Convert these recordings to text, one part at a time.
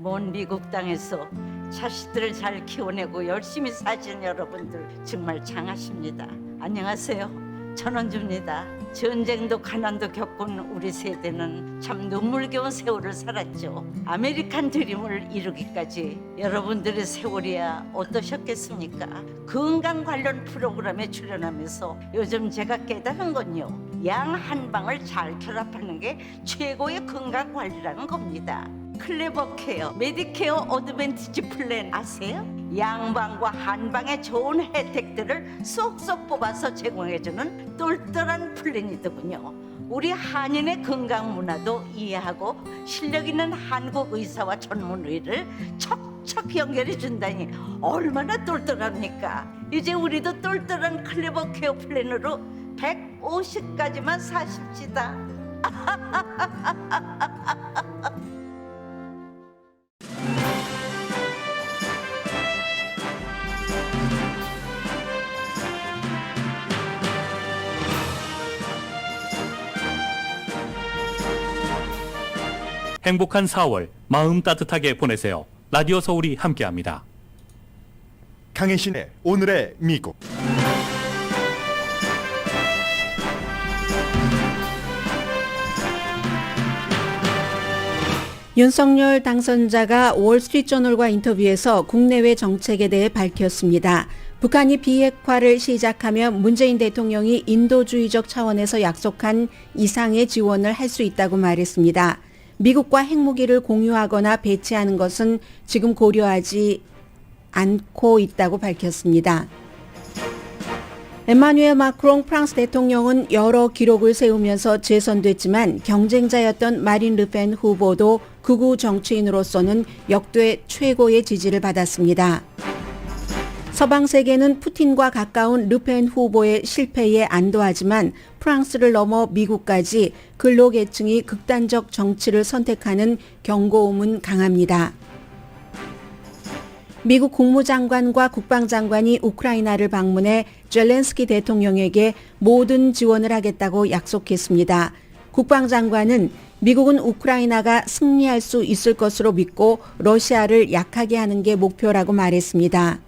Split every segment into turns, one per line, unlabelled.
먼 미국 땅에서 자식들을 잘 키워내고 열심히 사신 여러분들 정말 장하십니다. 안녕하세요. 전원주입니다. 전쟁도 가난도 겪은 우리 세대는 참 눈물겨운 세월을 살았죠. 아메리칸 드림을 이루기까지 여러분들의 세월이야 어떠셨겠습니까? 건강 관련 프로그램에 출연하면서 요즘 제가 깨달은 건요, 양 한 방을 잘 결합하는 게 최고의 건강 관리라는 겁니다. 클레버 케어, 메디케어 어드밴티지 플랜 아세요? 양방과 한방의 좋은 혜택들을 쏙쏙 뽑아서 제공해주는 똘똘한 플랜이더군요. 우리 한인의 건강 문화도 이해하고 실력 있는 한국 의사와 전문의를 척척 연결해 준다니 얼마나 똘똘합니까? 이제 우리도 똘똘한 클레버 케어 플랜으로 150까지만 사십시다.
행복한 4월 마음 따뜻하게 보내세요. 라디오 서울이 함께합니다.
강혜신의 오늘의 미국.
윤석열 당선자가 월스트리트저널과 인터뷰에서 국내외 정책에 대해 밝혔습니다. 북한이 비핵화를 시작하면 문재인 대통령이 인도주의적 차원에서 약속한 이상의 지원을 할 수 있다고 말했습니다. 미국과 핵무기를 공유하거나 배치하는 것은 지금 고려하지 않고 있다고 밝혔습니다. 에마뉴엘 마크롱 프랑스 대통령은 여러 기록을 세우면서 재선됐지만 경쟁자였던 마린 르펜 후보도 극우 정치인으로서는 역대 최고의 지지를 받았습니다. 서방 세계는 푸틴과 가까운 르펜 후보의 실패에 안도하지만 프랑스를 넘어 미국까지 근로계층이 극단적 정치를 선택하는 경고음은 강합니다. 미국 국무장관과 국방장관이 우크라이나를 방문해 젤렌스키 대통령에게 모든 지원을 하겠다고 약속했습니다. 국방장관은 미국은 우크라이나가 승리할 수 있을 것으로 믿고 러시아를 약하게 하는 게 목표라고 말했습니다.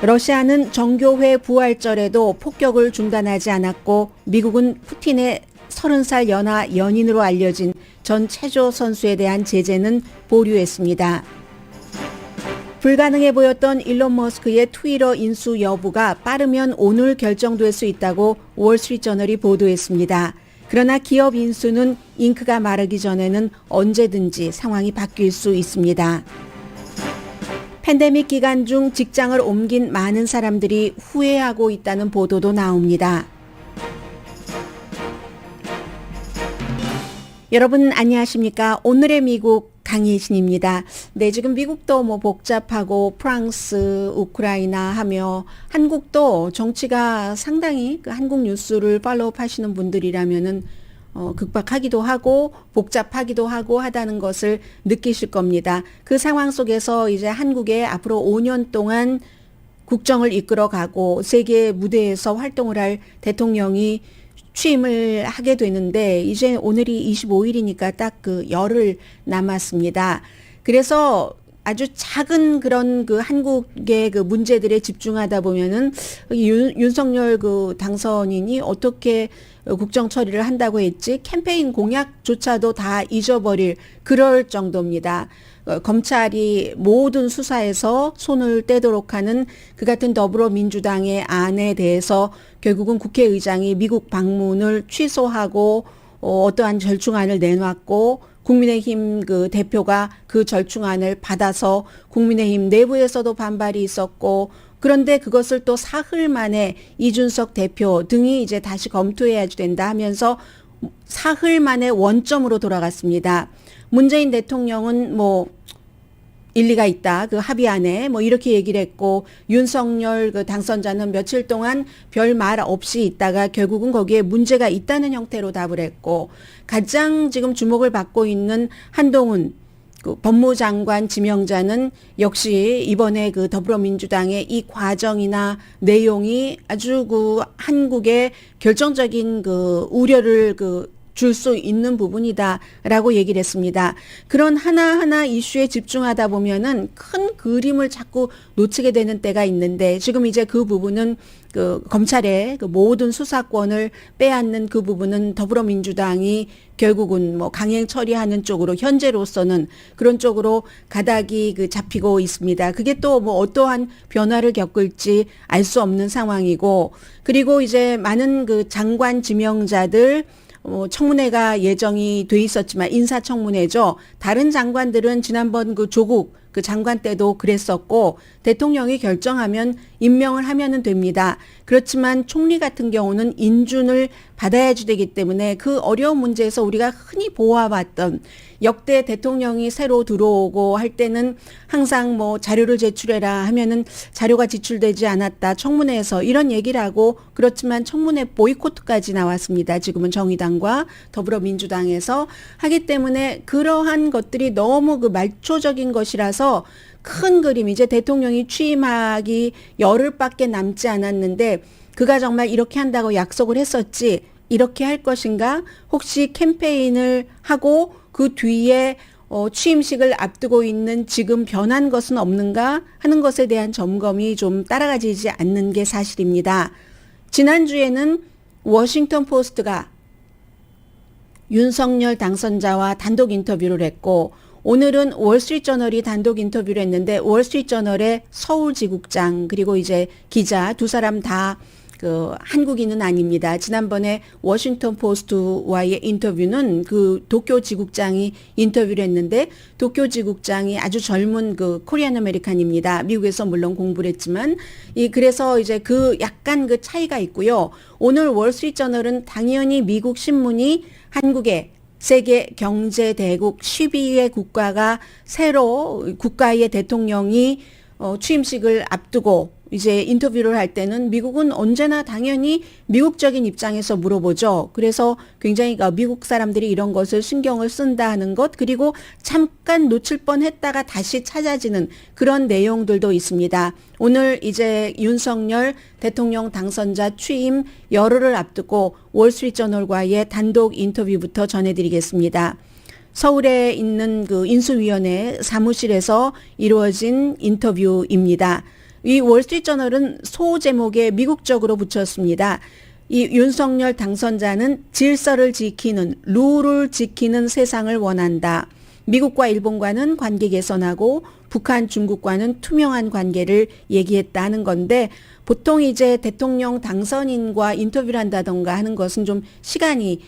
러시아는 정교회 부활절에도 폭격을 중단하지 않았고 미국은 푸틴의 30살 연하 연인으로 알려진 전 체조 선수에 대한 제재는 보류했습니다. 불가능해 보였던 일론 머스크의 트위터 인수 여부가 빠르면 오늘 결정될 수 있다고 월스트리트저널이 보도했습니다. 그러나 기업 인수는 잉크가 마르기 전에는 언제든지 상황이 바뀔 수 있습니다. 팬데믹 기간 중 직장을 옮긴 많은 사람들이 후회하고 있다는 보도도 나옵니다. 여러분 안녕하십니까? 오늘의 미국 강혜신입니다. 네, 지금 미국도 복잡하고 프랑스, 우크라이나 하며 한국도 정치가 상당히 한국 뉴스를 팔로우 하시는 분들이라면은 극박하기도 하고 복잡하기도 하고 하다는 것을 느끼실 겁니다. 그 상황 속에서 이제 한국에 앞으로 5년 동안 국정을 이끌어가고 세계 무대에서 활동을 할 대통령이 취임을 하게 되는데 이제 오늘이 25일이니까 딱 열흘 남았습니다. 그래서 아주 작은 그런 한국의 문제들에 집중하다 보면은 윤석열 당선인이 어떻게 국정 처리를 한다고 했지 캠페인 공약조차도 다 잊어버릴 그럴 정도입니다. 검찰이 모든 수사에서 손을 떼도록 하는 그 같은 더불어민주당의 안에 대해서 결국은 국회의장이 미국 방문을 취소하고 어떠한 절충안을 내놨고 국민의힘 대표가 그 절충안을 받아서 국민의힘 내부에서도 반발이 있었고 그런데 그것을 또 사흘 만에 이준석 대표 등이 이제 다시 검토해야 된다 하면서 사흘 만에 원점으로 돌아갔습니다. 문재인 대통령은 일리가 있다. 합의안에 이렇게 얘기를 했고 윤석열 당선자는 며칠 동안 별 말 없이 있다가 결국은 거기에 문제가 있다는 형태로 답을 했고 가장 지금 주목을 받고 있는 한동훈 법무장관 지명자는 역시 이번에 더불어민주당의 이 과정이나 내용이 아주 한국의 결정적인 우려를 줄 수 있는 부분이다라고 얘기를 했습니다. 그런 하나하나 이슈에 집중하다 보면은 큰 그림을 자꾸 놓치게 되는 때가 있는데 지금 이제 그 부분은 그 검찰의 그 모든 수사권을 빼앗는 그 부분은 더불어민주당이 결국은 뭐 강행 처리하는 쪽으로 현재로서는 그런 쪽으로 가닥이 그 잡히고 있습니다. 그게 또 뭐 어떠한 변화를 겪을지 알 수 없는 상황이고 그리고 이제 많은 그 장관 지명자들 청문회가 예정이 돼 있었지만 인사청문회죠. 다른 장관들은 지난번 그 조국 그 장관 때도 그랬었고 대통령이 결정하면 임명을 하면은 됩니다. 그렇지만 총리 같은 경우는 인준을 받아야지 되기 때문에 그 어려운 문제에서 우리가 흔히 보아왔던 역대 대통령이 새로 들어오고 할 때는 항상 뭐 자료를 제출해라 하면은 자료가 제출되지 않았다. 청문회에서 이런 얘기를 하고 그렇지만 청문회 보이콧까지 나왔습니다. 지금은 정의당과 더불어민주당에서 하기 때문에 그러한 것들이 너무 그 말초적인 것이라서 큰 그림 이제 대통령이 취임하기 열흘밖에 남지 않았는데 그가 정말 이렇게 한다고 약속을 했었지 이렇게 할 것인가 혹시 캠페인을 하고 그 뒤에 취임식을 앞두고 있는 지금 변한 것은 없는가 하는 것에 대한 점검이 좀 따라가지지 않는 게 사실입니다. 지난주에는 워싱턴 포스트가 윤석열 당선자와 단독 인터뷰를 했고 오늘은 월스트리트저널이 단독 인터뷰를 했는데 월스트리트저널의 서울지국장 그리고 이제 기자 두 사람 다 그 한국인은 아닙니다. 지난번에 워싱턴 포스트와의 인터뷰는 그 도쿄 지국장이 인터뷰를 했는데 도쿄 지국장이 아주 젊은 그 코리안 아메리칸입니다. 미국에서 물론 공부를 했지만 그래서 이제 그 약간 그 차이가 있고요. 오늘 월스트리트저널은 당연히 미국 신문이 한국의 세계 경제 대국 12위의 국가가 새로 국가의 대통령이 취임식을 앞두고 이제 인터뷰를 할 때는 미국은 언제나 당연히 미국적인 입장에서 물어보죠. 그래서 굉장히 미국 사람들이 이런 것을 신경을 쓴다 하는 것 그리고 잠깐 놓칠 뻔했다가 다시 찾아지는 그런 내용들도 있습니다. 오늘 이제 윤석열 대통령 당선자 취임 열흘을 앞두고 월스트리트저널과의 단독 인터뷰부터 전해드리겠습니다. 서울에 있는 그 인수위원회 사무실에서 이루어진 인터뷰입니다. 이 월스트리트저널은 소제목에 미국적으로 붙였습니다. 이 윤석열 당선자는 질서를 지키는 룰을 지키는 세상을 원한다. 미국과 일본과는 관계 개선하고 북한, 중국과는 투명한 관계를 얘기했다는 건데 보통 이제 대통령 당선인과 인터뷰를 한다던가 하는 것은 좀 시간이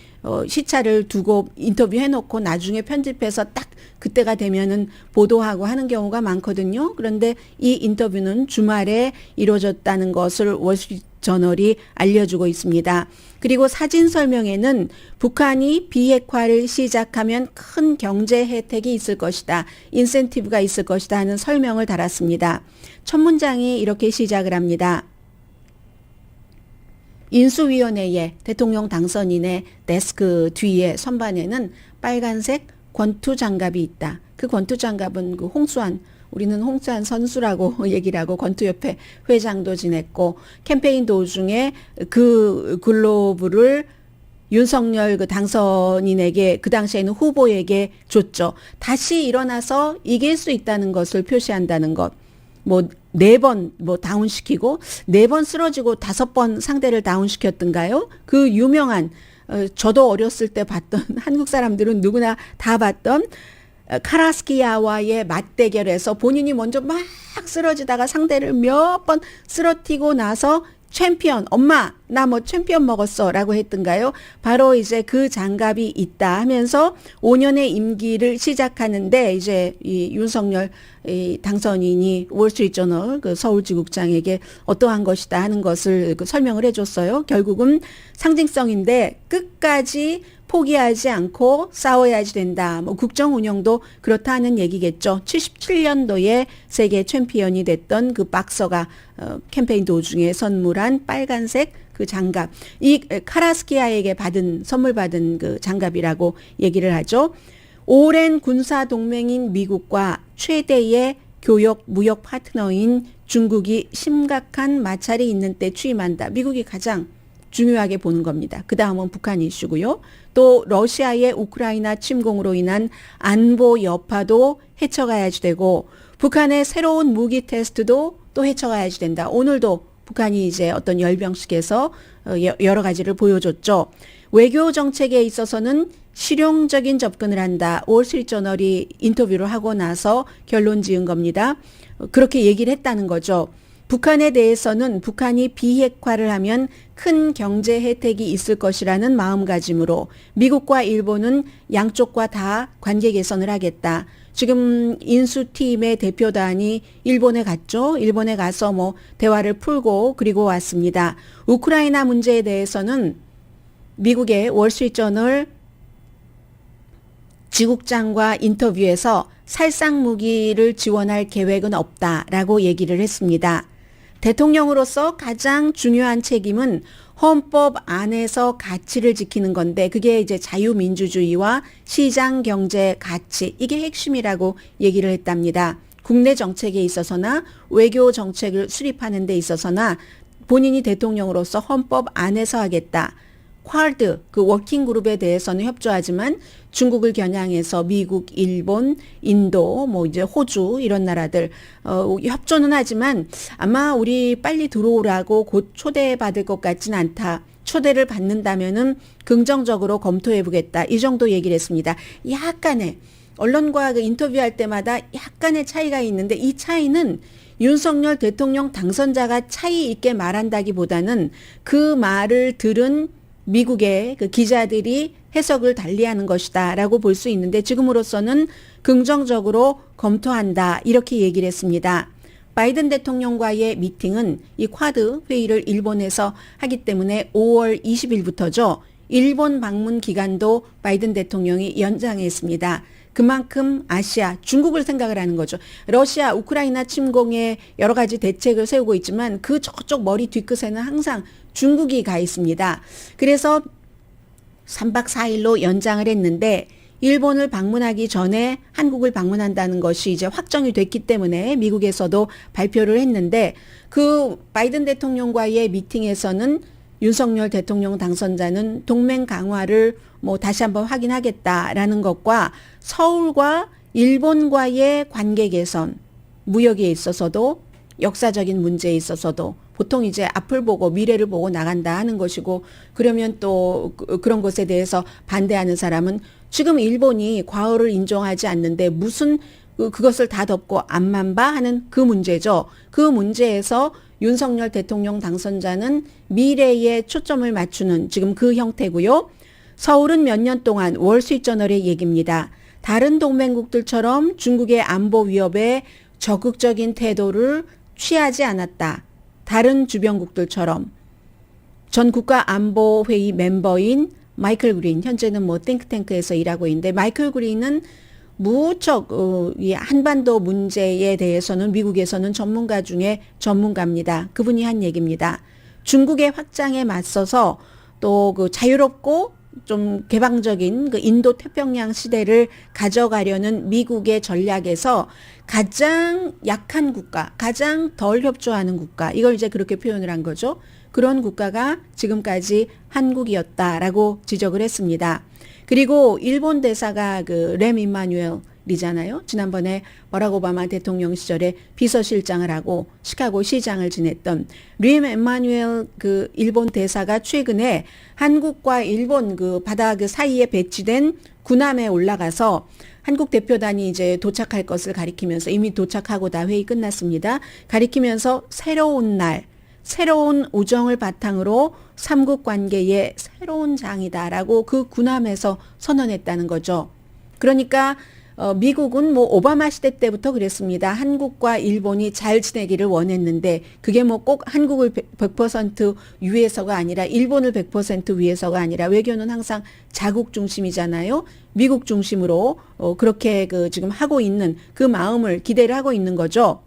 시차를 두고 인터뷰해놓고 나중에 편집해서 딱 그때가 되면은 보도하고 하는 경우가 많거든요. 그런데 이 인터뷰는 주말에 이루어졌다는 것을 월스트리트저널이 알려주고 있습니다. 그리고 사진 설명에는 북한이 비핵화를 시작하면 큰 경제 혜택이 있을 것이다. 인센티브가 있을 것이다 하는 설명을 달았습니다. 첫 문장이 이렇게 시작을 합니다. 인수위원회의 대통령 당선인의 데스크 뒤에 선반에는 빨간색 권투 장갑이 있다. 그 권투 장갑은 그 홍수환 우리는 홍수환 선수라고 얘기를 하고 권투협회 회장도 지냈고 캠페인 도중에 그 글로브를 윤석열 그 당선인에게 그 당시에는 후보에게 줬죠. 다시 일어나서 이길 수 있다는 것을 표시한다는 것. 뭐 4번 뭐 다운시키고 4번 쓰러지고 5번 상대를 다운시켰던가요? 그 유명한 저도 어렸을 때 봤던 한국 사람들은 누구나 다 봤던 카라스키아와의 맞대결에서 본인이 먼저 막 쓰러지다가 상대를 몇 번 쓰러뜨리고 나서 챔피언, 엄마, 나 뭐 챔피언 먹었어 라고 했던가요? 바로 이제 그 장갑이 있다 하면서 5년의 임기를 시작하는데 이제 이 윤석열 이 당선인이 월스트리트저널 그 서울지국장에게 어떠한 것이다 하는 것을 그 설명을 해줬어요. 결국은 상징성인데 끝까지 포기하지 않고 싸워야지 된다. 뭐 국정 운영도 그렇다는 얘기겠죠. 77년도에 세계 챔피언이 됐던 그 박서가 캠페인 도중에 선물한 빨간색 그 장갑. 이 카라스키아에게 선물 받은 그 장갑이라고 얘기를 하죠. 오랜 군사 동맹인 미국과 최대의 교역 무역 파트너인 중국이 심각한 마찰이 있는 때 취임한다. 미국이 가장 중요하게 보는 겁니다. 그 다음은 북한 이슈고요. 또 러시아의 우크라이나 침공으로 인한 안보 여파도 헤쳐가야지 되고 북한의 새로운 무기 테스트도 또 헤쳐가야지 된다. 오늘도 북한이 이제 어떤 열병식에서 여러 가지를 보여줬죠. 외교 정책에 있어서는 실용적인 접근을 한다. 월스트리트저널이 인터뷰를 하고 나서 결론 지은 겁니다. 그렇게 얘기를 했다는 거죠. 북한에 대해서는 북한이 비핵화를 하면 큰 경제 혜택이 있을 것이라는 마음가짐으로 미국과 일본은 양쪽과 다 관계 개선을 하겠다. 지금 인수팀의 대표단이 일본에 갔죠. 일본에 가서 뭐 대화를 풀고 그리고 왔습니다. 우크라이나 문제에 대해서는 미국의 월스트리트저널 지국장과 인터뷰에서 살상 무기를 지원할 계획은 없다라고 얘기를 했습니다. 대통령으로서 가장 중요한 책임은 헌법 안에서 가치를 지키는 건데 그게 이제 자유민주주의와 시장 경제 가치 이게 핵심이라고 얘기를 했답니다. 국내 정책에 있어서나 외교 정책을 수립하는 데 있어서나 본인이 대통령으로서 헌법 안에서 하겠다. 쿼드 그 워킹 그룹에 대해서는 협조하지만 중국을 겨냥해서 미국, 일본, 인도, 뭐 이제 호주 이런 나라들 협조는 하지만 아마 우리 빨리 들어오라고 곧 초대받을 것 같진 않다. 초대를 받는다면은 긍정적으로 검토해 보겠다. 이 정도 얘기를 했습니다. 약간의 언론과 그 인터뷰할 때마다 약간의 차이가 있는데 이 차이는 윤석열 대통령 당선자가 차이 있게 말한다기보다는 그 말을 들은 미국의 그 기자들이 해석을 달리하는 것이다라고 볼 수 있는데 지금으로서는 긍정적으로 검토한다 이렇게 얘기를 했습니다. 바이든 대통령과의 미팅은 이 쿼드 회의를 일본에서 하기 때문에 5월 20일부터죠. 일본 방문 기간도 바이든 대통령이 연장했습니다. 그만큼 아시아, 중국을 생각을 하는 거죠. 러시아, 우크라이나 침공에 여러 가지 대책을 세우고 있지만 그 저쪽 머리 뒤끝에는 항상 중국이 가 있습니다. 그래서 3박 4일로 연장을 했는데 일본을 방문하기 전에 한국을 방문한다는 것이 이제 확정이 됐기 때문에 미국에서도 발표를 했는데 그 바이든 대통령과의 미팅에서는 윤석열 대통령 당선자는 동맹 강화를 뭐 다시 한번 확인하겠다라는 것과 서울과 일본과의 관계 개선, 무역에 있어서도 역사적인 문제에 있어서도 보통 이제 앞을 보고 미래를 보고 나간다 하는 것이고 그러면 또 그런 것에 대해서 반대하는 사람은 지금 일본이 과거를 인정하지 않는데 무슨 그것을 다 덮고 앞만 봐 하는 그 문제죠. 그 문제에서 윤석열 대통령 당선자는 미래에 초점을 맞추는 지금 그 형태고요. 서울은 몇 년 동안 월스트리트저널의 얘기입니다. 다른 동맹국들처럼 중국의 안보 위협에 적극적인 태도를 취하지 않았다. 다른 주변국들처럼 전 국가안보회의 멤버인 마이클 그린, 현재는 뭐 띵크탱크에서 일하고 있는데 마이클 그린은 무척 이 한반도 문제에 대해서는 미국에서는 전문가 중에 전문가입니다. 그분이 한 얘기입니다. 중국의 확장에 맞서서 또 그 자유롭고 좀 개방적인 그 인도 태평양 시대를 가져가려는 미국의 전략에서 가장 약한 국가, 가장 덜 협조하는 국가, 이걸 이제 그렇게 표현을 한 거죠. 그런 국가가 지금까지 한국이었다라고 지적을 했습니다. 그리고 일본 대사가 그 램 이마누엘이잖아요. 지난번에 버락 오바마 대통령 시절에 비서실장을 하고 시카고 시장을 지냈던 램 이마누엘 그 일본 대사가 최근에 한국과 일본 그 바다 그 사이에 배치된 군함에 올라가서 한국 대표단이 이제 도착할 것을 가리키면서 이미 도착하고 다 회의 끝났습니다. 가리키면서 새로운 날, 새로운 우정을 바탕으로 삼국 관계의 새로운 장이다라고 그 군함에서 선언했다는 거죠. 그러니까 미국은 뭐 오바마 시대 때부터 그랬습니다. 한국과 일본이 잘 지내기를 원했는데 그게 뭐 꼭 한국을 100% 위해서가 아니라 일본을 100% 위해서가 아니라 외교는 항상 자국 중심이잖아요. 미국 중심으로 그렇게 그 지금 하고 있는 그 마음을 기대를 하고 있는 거죠.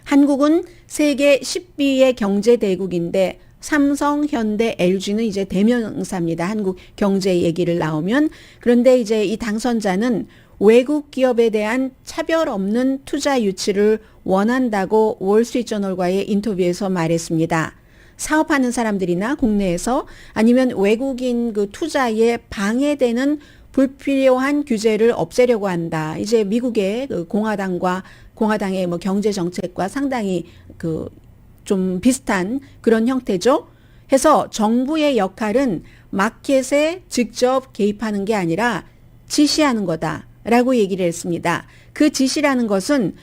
한국은 세계 10위의 경제 대국인데 삼성, 현대, LG는 이제 대명사입니다. 한국 경제 얘기를 나오면. 그런데 이제 이 당선자는 외국 기업에 대한 차별 없는 투자 유치를 원한다고 월스트리트저널과의 인터뷰에서 말했습니다. 사업하는 사람들이나 국내에서 아니면 외국인 그 투자에 방해되는 불필요한 규제를 없애려고 한다. 이제 미국의 그 공화당의 뭐 경제 정책과 상당히 그 좀 비슷한 그런 형태죠. 해서 정부의 역할은 마켓에 직접 개입하는 게 아니라 지시하는 거다라고 얘기를 했습니다. 그 지시라는 것은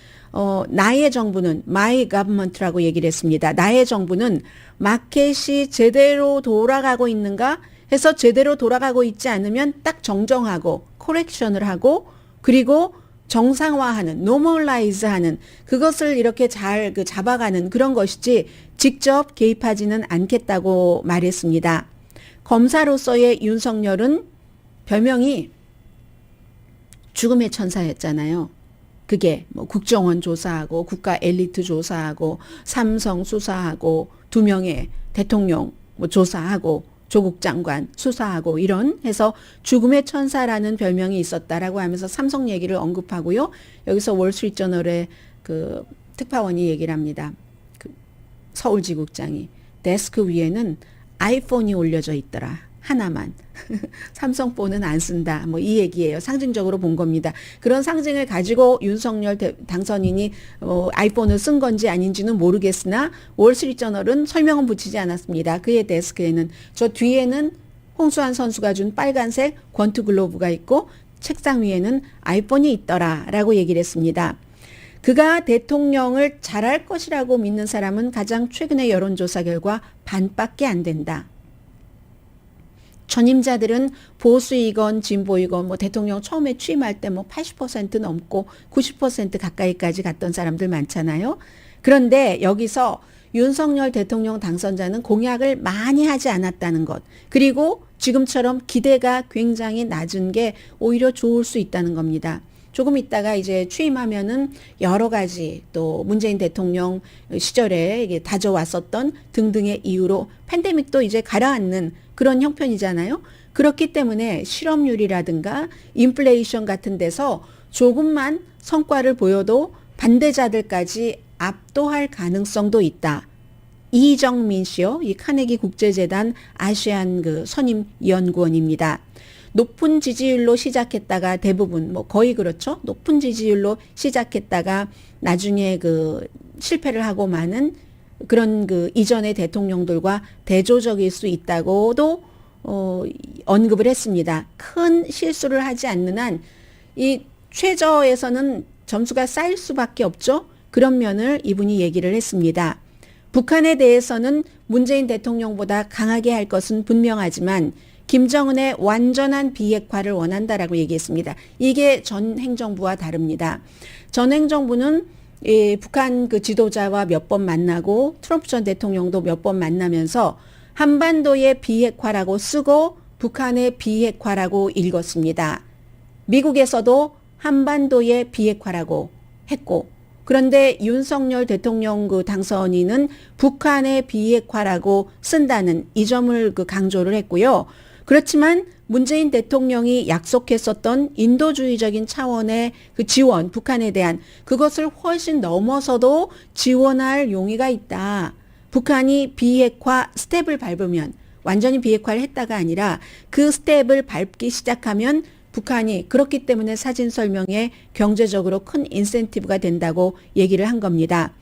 나의 정부는 my government라고 얘기를 했습니다. 나의 정부는 마켓이 제대로 돌아가고 있는가 해서 제대로 돌아가고 있지 않으면 딱 정정하고 코렉션을 하고 그리고 정상화하는 normalize하는 그것을 이렇게 잘 그 잡아가는 그런 것이지 직접 개입하지는 않겠다고 말했습니다. 검사로서의 윤석열은 별명이 죽음의 천사였잖아요. 그게 뭐 국정원 조사하고 국가 엘리트 조사하고 삼성 수사하고 2명의 대통령 뭐 조사하고 조국 장관 수사하고 이런 해서 죽음의 천사라는 별명이 있었다라고 하면서 삼성 얘기를 언급하고요. 여기서 월스트리트저널의 그 특파원이 얘기를 합니다. 그 서울지국장이 데스크 위에는 아이폰이 올려져 있더라. 하나만. 삼성폰은 안 쓴다. 뭐 이 얘기예요. 상징적으로 본 겁니다. 그런 상징을 가지고 윤석열 당선인이 아이폰을 쓴 건지 아닌지는 모르겠으나 월스트리트저널은 설명은 붙이지 않았습니다. 그의 데스크에는 저 뒤에는 홍수환 선수가 준 빨간색 권투 글로브가 있고 책상 위에는 아이폰이 있더라라고 얘기를 했습니다. 그가 대통령을 잘할 것이라고 믿는 사람은 가장 최근의 여론조사 결과 반밖에 안 된다. 전임자들은 보수이건 진보이건 뭐 대통령 처음에 취임할 때 뭐 80% 넘고 90% 가까이까지 갔던 사람들 많잖아요. 그런데 여기서 윤석열 대통령 당선자는 공약을 많이 하지 않았다는 것. 그리고 지금처럼 기대가 굉장히 낮은 게 오히려 좋을 수 있다는 겁니다. 조금 있다가 이제 취임하면은 여러 가지 또 문재인 대통령 시절에 이게 다져왔었던 등등의 이유로 팬데믹도 이제 가라앉는 그런 형편이잖아요. 그렇기 때문에 실업률이라든가 인플레이션 같은 데서 조금만 성과를 보여도 반대자들까지 압도할 가능성도 있다. 이정민 씨요. 이 카네기 국제재단 아시안 그 선임 연구원입니다. 높은 지지율로 시작했다가 대부분 뭐 거의 그렇죠. 높은 지지율로 시작했다가 나중에 그 실패를 하고 마는 그런 그 이전의 대통령들과 대조적일 수 있다고도 언급을 했습니다. 큰 실수를 하지 않는 한 이 최저에서는 점수가 쌓일 수밖에 없죠. 그런 면을 이분이 얘기를 했습니다. 북한에 대해서는 문재인 대통령보다 강하게 할 것은 분명하지만 김정은의 완전한 비핵화를 원한다라고 얘기했습니다. 이게 전 행정부와 다릅니다. 전 행정부는 북한 그 지도자와 몇 번 만나고 트럼프 전 대통령도 몇 번 만나면서 한반도의 비핵화라고 쓰고 북한의 비핵화라고 읽었습니다. 미국에서도 한반도의 비핵화라고 했고 그런데 윤석열 대통령 그 당선인은 북한의 비핵화라고 쓴다는 이 점을 그 강조를 했고요. 그렇지만 문재인 대통령이 약속했었던 인도주의적인 차원의 그 지원, 북한에 대한 그것을 훨씬 넘어서도 지원할 용의가 있다. 북한이 비핵화 스텝을 밟으면 완전히 비핵화를 했다가 아니라 그 스텝을 밟기 시작하면 북한이 그렇기 때문에 사진 설명에 경제적으로 큰 인센티브가 된다고 얘기를 한 겁니다.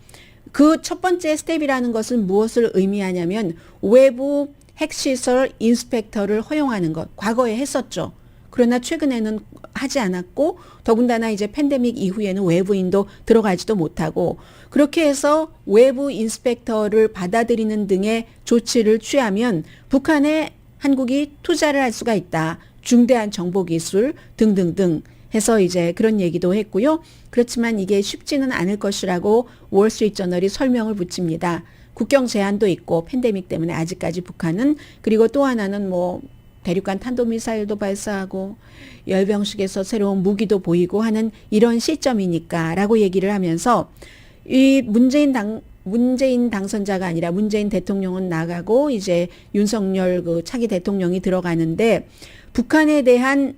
그 첫 번째 스텝이라는 것은 무엇을 의미하냐면 외부 핵시설 인스펙터를 허용하는 것. 과거에 했었죠. 그러나 최근에는 하지 않았고 더군다나 이제 팬데믹 이후에는 외부인도 들어가지도 못하고 그렇게 해서 외부 인스펙터를 받아들이는 등의 조치를 취하면 북한에 한국이 투자를 할 수가 있다. 중대한 정보기술 등등등 해서 이제 그런 얘기도 했고요. 그렇지만 이게 쉽지는 않을 것이라고 월스트리트저널이 설명을 붙입니다. 국경 제한도 있고 팬데믹 때문에 아직까지 북한은 그리고 또 하나는 뭐 대륙간 탄도미사일도 발사하고 열병식에서 새로운 무기도 보이고 하는 이런 시점이니까라고 얘기를 하면서 이 문재인 당선자가 아니라 문재인 대통령은 나가고 이제 윤석열 그 차기 대통령이 들어가는데 북한에 대한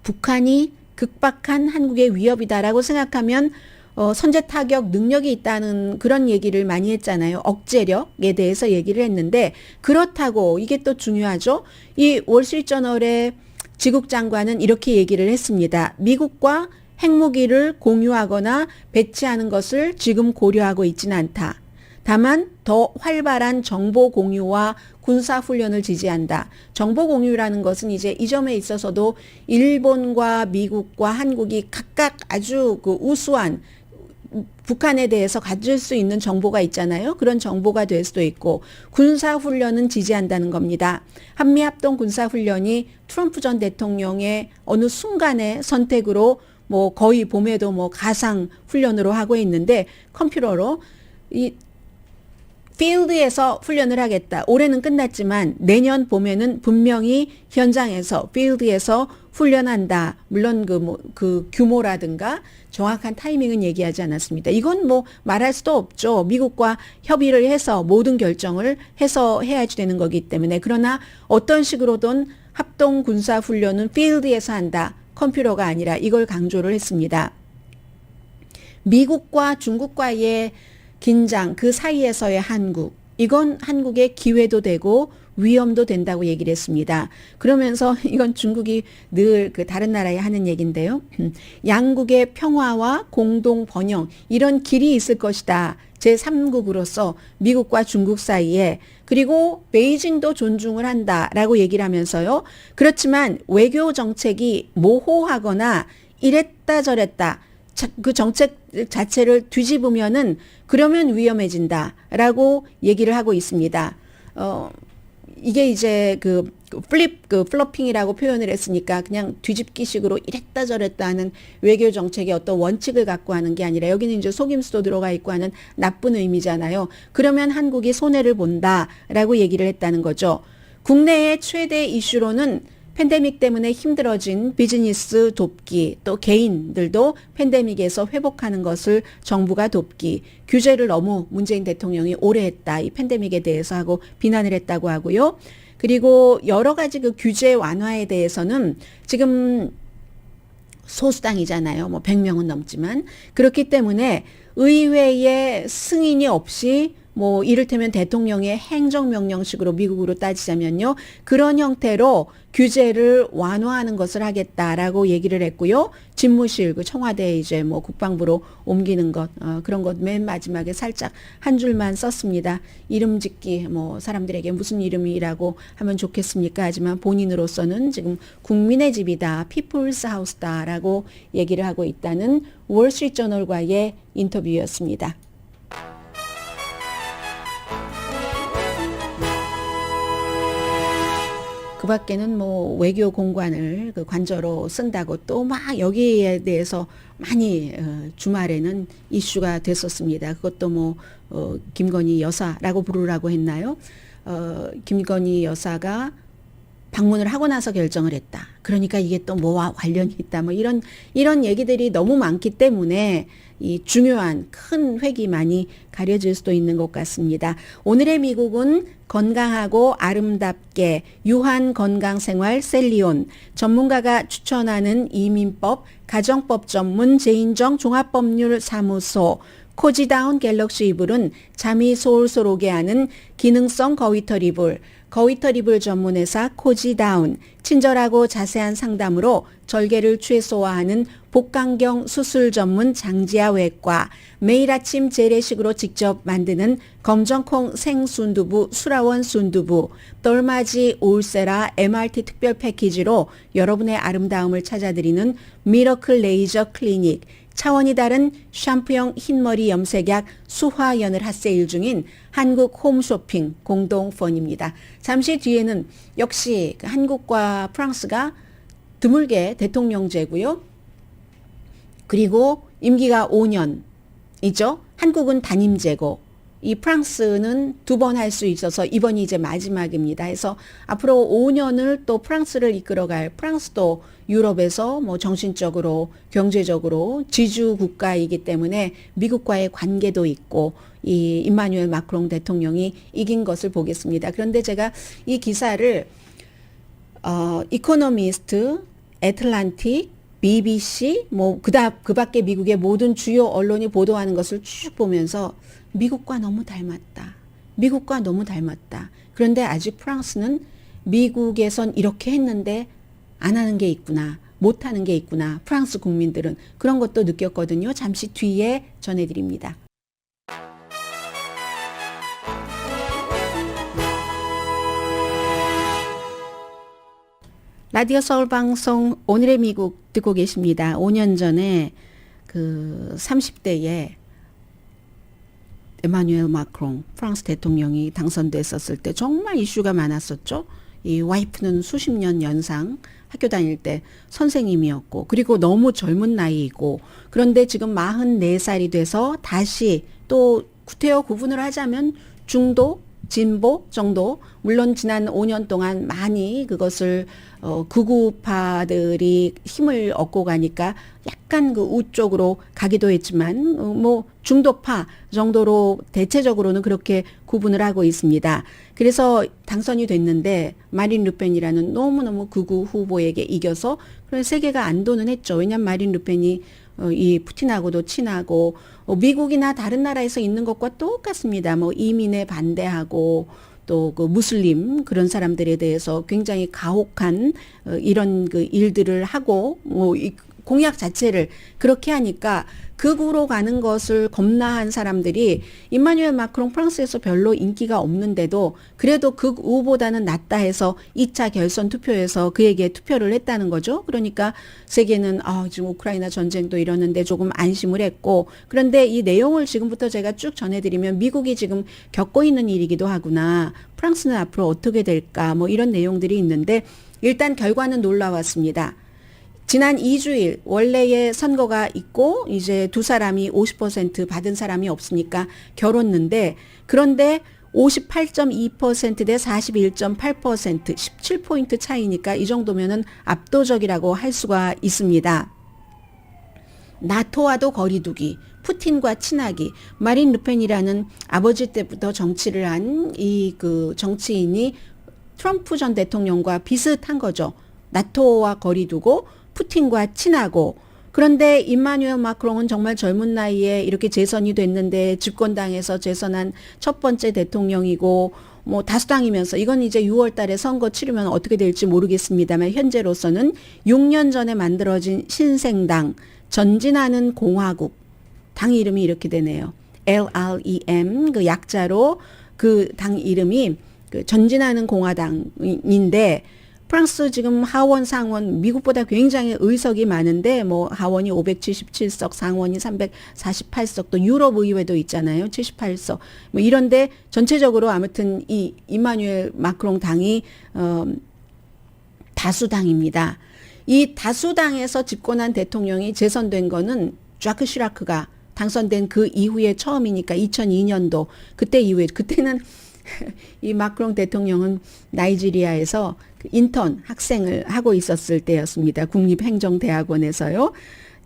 북한이 극박한 한국의 위협이다라고 생각하면 선제 타격 능력이 있다는 그런 얘기를 많이 했잖아요. 억제력에 대해서 얘기를 했는데 그렇다고 이게 또 중요하죠. 이 월스트리트저널의 지국 장관은 이렇게 얘기를 했습니다. 미국과 핵무기를 공유하거나 배치하는 것을 지금 고려하고 있지는 않다. 다만 더 활발한 정보 공유와 군사 훈련을 지지한다. 정보 공유라는 것은 이제 이 점에 있어서도 일본과 미국과 한국이 각각 아주 그 우수한 북한에 대해서 가질 수 있는 정보가 있잖아요. 그런 정보가 될 수도 있고 군사훈련은 지지한다는 겁니다. 한미합동 군사훈련이 트럼프 전 대통령의 어느 순간의 선택으로 뭐 거의 봄에도 뭐 가상 훈련으로 하고 있는데 컴퓨터로 이 필드에서 훈련을 하겠다. 올해는 끝났지만 내년 봄에는 분명히 현장에서 필드에서 훈련한다. 물론 그 규모라든가 정확한 타이밍은 얘기하지 않았습니다. 이건 뭐 말할 수도 없죠. 미국과 협의를 해서 모든 결정을 해서 해야지 되는 거기 때문에. 그러나 어떤 식으로든 합동 군사 훈련은 필드에서 한다. 컴퓨터가 아니라 이걸 강조를 했습니다. 미국과 중국과의 긴장, 그 사이에서의 한국, 이건 한국의 기회도 되고 위험도 된다고 얘기를 했습니다. 그러면서 이건 중국이 늘 그 다른 나라에 하는 얘기인데요. 양국의 평화와 공동 번영, 이런 길이 있을 것이다. 제3국으로서 미국과 중국 사이에. 그리고 베이징도 존중을 한다라고 얘기를 하면서요. 그렇지만 외교 정책이 모호하거나 이랬다 저랬다. 그 정책 자체를 뒤집으면은 그러면 위험해진다라고 얘기를 하고 있습니다. 이게 이제 그 플로핑이라고 표현을 했으니까 그냥 뒤집기식으로 이랬다 저랬다 하는 외교 정책의 어떤 원칙을 갖고 하는 게 아니라 여기는 이제 속임수도 들어가 있고 하는 나쁜 의미잖아요. 그러면 한국이 손해를 본다라고 얘기를 했다는 거죠. 국내의 최대 이슈로는 팬데믹 때문에 힘들어진 비즈니스 돕기, 또 개인들도 팬데믹에서 회복하는 것을 정부가 돕기, 규제를 너무 문재인 대통령이 오래 했다. 이 팬데믹에 대해서 하고 비난을 했다고 하고요. 그리고 여러 가지 그 규제 완화에 대해서는 지금 소수당이잖아요. 뭐 100명은 넘지만. 그렇기 때문에 의회의 승인이 없이 뭐 이를테면 대통령의 행정명령식으로 미국으로 따지자면요. 그런 형태로 규제를 완화하는 것을 하겠다라고 얘기를 했고요. 집무실, 그 청와대에 이제 뭐 국방부로 옮기는 것, 그런 것 맨 마지막에 살짝 한 줄만 썼습니다. 이름 짓기, 뭐 사람들에게 무슨 이름이라고 하면 좋겠습니까? 하지만 본인으로서는 지금 국민의 집이다, 피플스 하우스다라고 얘기를 하고 있다는 월스트리트저널과의 인터뷰였습니다. 그 밖에는 뭐 외교 공관을 그 관저로 쓴다고 또 막 여기에 대해서 많이 주말에는 이슈가 됐었습니다. 그것도 뭐 김건희 여사라고 부르라고 했나요? 김건희 여사가 방문을 하고 나서 결정을 했다. 그러니까 이게 또 뭐와 관련이 있다. 뭐 이런 얘기들이 너무 많기 때문에 이 중요한 큰 획이 많이 가려질 수도 있는 것 같습니다. 오늘의 미국은 건강하고 아름답게 유한 건강생활 셀리온, 전문가가 추천하는 이민법, 가정법 전문 제인정 종합법률사무소, 코지다운 갤럭시 이불은 잠이 솔솔 오게 하는 기능성 거위털 이불, 거위털 이불 전문회사 코지다운, 친절하고 자세한 상담으로 절개를 최소화하는 복강경 수술 전문 장지아 외과, 매일 아침 재래식으로 직접 만드는 검정콩 생순두부 수라원 순두부, 똘마지 올세라 MRT 특별 패키지로 여러분의 아름다움을 찾아드리는 미러클 레이저 클리닉, 차원이 다른 샴푸형 흰머리 염색약 수화연을 핫세일 중인 한국 홈쇼핑 공동펀입니다. 잠시 뒤에는 역시 한국과 프랑스가 드물게 대통령제고요. 그리고 임기가 5년이죠. 한국은 단임제고 이 프랑스는 2번 할 수 있어서 이번이 이제 마지막입니다. 해서 앞으로 5년을 또 프랑스를 이끌어갈, 프랑스도 유럽에서 뭐 정신적으로 경제적으로 지주 국가이기 때문에 미국과의 관계도 있고 이 임마누엘 마크롱 대통령이 이긴 것을 보겠습니다. 그런데 제가 이 기사를 이코노미스트, 애틀란틱, BBC 그 밖에 미국의 모든 주요 언론이 보도하는 것을 쭉 보면서 미국과 너무 닮았다. 미국과 너무 닮았다. 그런데 아직 프랑스는 미국에선 이렇게 했는데 안 하는 게 있구나. 못 하는 게 있구나. 프랑스 국민들은 그런 것도 느꼈거든요. 잠시 뒤에 전해드립니다. 라디오 서울 방송 오늘의 미국 듣고 계십니다. 5년 전에 그 30대에 에마뉴엘 마크롱 프랑스 대통령이 당선됐었을 때 정말 이슈가 많았었죠. 이 와이프는 수십 년 연상 학교 다닐 때 선생님이었고 그리고 너무 젊은 나이이고 그런데 지금 44살이 돼서 다시 또 구태여 구분을 하자면 중도 진보 정도 물론 지난 5년 동안 많이 그것을 극우파들이 힘을 얻고 가니까 약간 그 우쪽으로 가기도 했지만 뭐 중도파 정도로 대체적으로는 그렇게 구분을 하고 있습니다. 그래서 당선이 됐는데 마린 르펜이라는 너무너무 극우 후보에게 이겨서 그런 세계가 안도는 했죠. 왜냐하면 마린 르펜이 이 푸틴하고도 친하고 미국이나 다른 나라에서 있는 것과 똑같습니다. 뭐 이민에 반대하고 또 그 무슬림 그런 사람들에 대해서 굉장히 가혹한 이런 그 일들을 하고 뭐 이 공약 자체를 그렇게 하니까 극우로 가는 것을 겁나한 사람들이 임마누엘 마크롱 프랑스에서 별로 인기가 없는데도 그래도 극우보다는 낫다 해서 2차 결선 투표에서 그에게 투표를 했다는 거죠. 그러니까 세계는 지금 우크라이나 전쟁도 이러는데 조금 안심을 했고 그런데 이 내용을 지금부터 제가 쭉 전해드리면 미국이 지금 겪고 있는 일이기도 하구나. 프랑스는 앞으로 어떻게 될까 뭐 이런 내용들이 있는데 일단 결과는 놀라웠습니다. 지난 2주일 원래의 선거가 있고 이제 두 사람이 50% 받은 사람이 없으니까 결었는데 그런데 58.2% 대 41.8% 17포인트 차이니까 이 정도면은 압도적이라고 할 수가 있습니다. 나토와도 거리두기, 푸틴과 친하기, 마린 르펜이라는 아버지 때부터 정치를 한 이 그 정치인이 트럼프 전 대통령과 비슷한 거죠. 나토와 거리두고 푸틴과 친하고 그런데 임마누엘 마크롱은 정말 젊은 나이에 이렇게 재선이 됐는데 집권당에서 재선한 첫 번째 대통령이고 뭐 다수당이면서 이건 이제 6월 달에 선거 치르면 어떻게 될지 모르겠습니다만 현재로서는 6년 전에 만들어진 신생당 전진하는 공화국 당 이름이 이렇게 되네요. LREM 그 약자로 그 당 이름이 그 전진하는 공화당인데 프랑스 지금 하원 상원 미국보다 굉장히 의석이 많은데 뭐 하원이 577석 상원이 348석 또 유럽 의회도 있잖아요. 78석 뭐 이런데 전체적으로 아무튼 이 임마누엘 마크롱 당이 다수당입니다. 이 다수당에서 집권한 대통령이 재선된 거는 자크 시라크가 당선된 그 이후에 처음이니까 2002년도 그때 이후에 그때는 이 마크롱 대통령은 나이지리아에서 인턴 학생을 하고 있었을 때였습니다. 국립행정대학원에서요.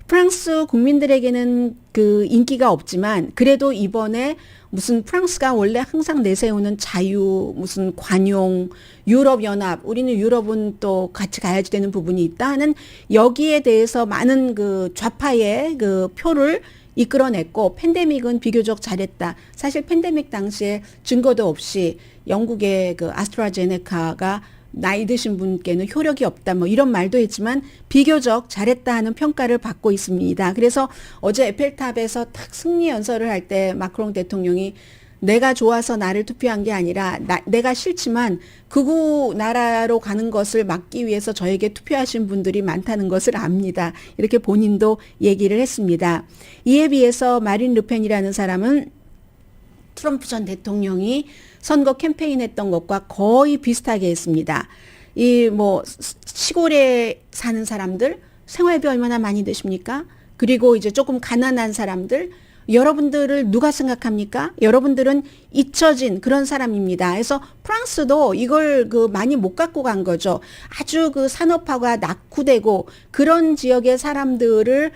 프랑스 국민들에게는 그 인기가 없지만 그래도 이번에 무슨 프랑스가 원래 항상 내세우는 자유, 무슨 관용, 유럽연합, 우리는 유럽은 또 같이 가야지 되는 부분이 있다 하는 여기에 대해서 많은 그 좌파의 그 표를 이끌어냈고 팬데믹은 비교적 잘했다. 사실 팬데믹 당시에 증거도 없이 영국의 그 아스트라제네카가 나이 드신 분께는 효력이 없다 뭐 이런 말도 했지만 비교적 잘했다 하는 평가를 받고 있습니다. 그래서 어제 에펠탑에서 딱 승리 연설을 할 때 마크롱 대통령이 내가 좋아서 나를 투표한 게 아니라 내가 싫지만 극우 나라로 가는 것을 막기 위해서 저에게 투표하신 분들이 많다는 것을 압니다. 이렇게 본인도 얘기를 했습니다. 이에 비해서 마린 르펜이라는 사람은 트럼프 전 대통령이 선거 캠페인 했던 것과 거의 비슷하게 했습니다. 이 뭐 시골에 사는 사람들 생활비 얼마나 많이 드십니까? 그리고 이제 조금 가난한 사람들 여러분들을 누가 생각합니까? 여러분들은 잊혀진 그런 사람입니다. 그래서 프랑스도 이걸 그 많이 못 갖고 간 거죠. 아주 그 산업화가 낙후되고 그런 지역의 사람들을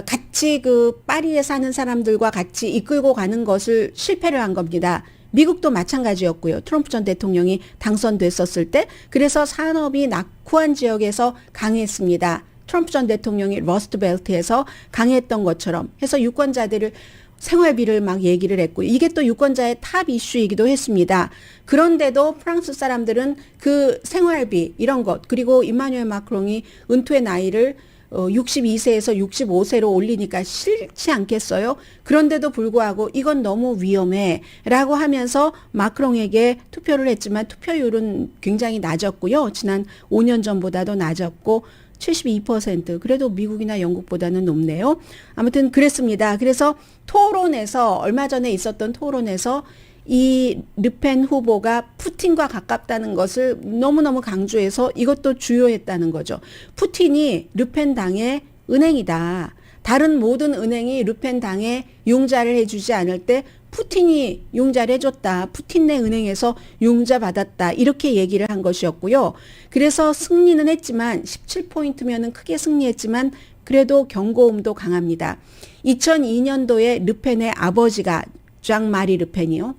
같이 그 파리에 사는 사람들과 같이 이끌고 가는 것을 실패를 한 겁니다. 미국도 마찬가지였고요. 트럼프 전 대통령이 당선됐었을 때 그래서 산업이 낙후한 지역에서 강했습니다. 트럼프 전 대통령이 러스트 벨트에서 강했던 것처럼 해서 유권자들을 생활비를 막 얘기를 했고 이게 또 유권자의 탑 이슈이기도 했습니다. 그런데도 프랑스 사람들은 그 생활비 이런 것 그리고 임마누엘 마크롱이 은퇴의 나이를 62세에서 65세로 올리니까 싫지 않겠어요? 그런데도 불구하고 이건 너무 위험해 라고 하면서 마크롱에게 투표를 했지만 투표율은 굉장히 낮았고요. 지난 5년 전보다도 낮았고 72% 그래도 미국이나 영국보다는 높네요. 아무튼 그랬습니다. 그래서 토론에서 얼마 전에 있었던 토론에서 이 르펜 후보가 푸틴과 가깝다는 것을 너무너무 강조해서 이것도 주요했다는 거죠. 푸틴이 르펜 당의 은행이다. 다른 모든 은행이 르펜 당에 융자를 해주지 않을 때 푸틴이 융자를 해줬다. 푸틴네 은행에서 융자 받았다. 이렇게 얘기를 한 것이었고요. 그래서 승리는 했지만 17포인트면은 크게 승리했지만 그래도 경고음도 강합니다. 2002년도에 르펜의 아버지가 장 마리 르펜이요.